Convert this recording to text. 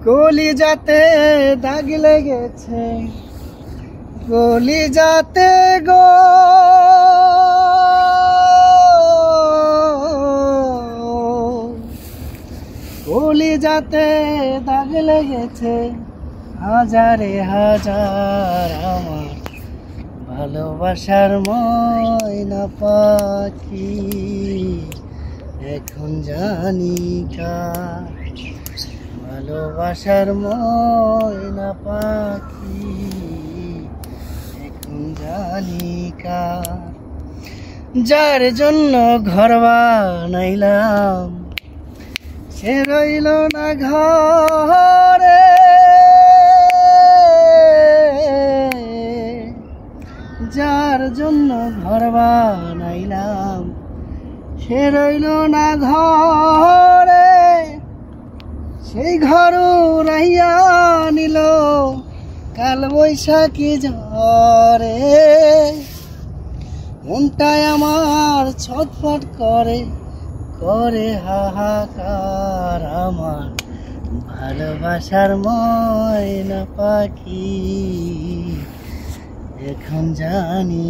কলিজাতে দাগ লেগেছে, কলিজাতে গো কলিজাতে দাগ লেগেছে, হাজারে হাজার আমার ভালোবাসার ময়না পাখি। এখন জানি কার ভালোবাসার ময়না পাখি, এখন জানি কার। যার জন্য ঘর বানাইলাম সে রইল না ঘরে, যার জন্য ঘর বানাইলাম সে রইল না ঘরে, সেই ঘর রাইয়া নিল কাল বৈশাখী ঝড়ে। মনটায় আমার ছটফট করে, করে হাহাকার আমার ভালোবাসার ময়না পাখি, এখন জানি।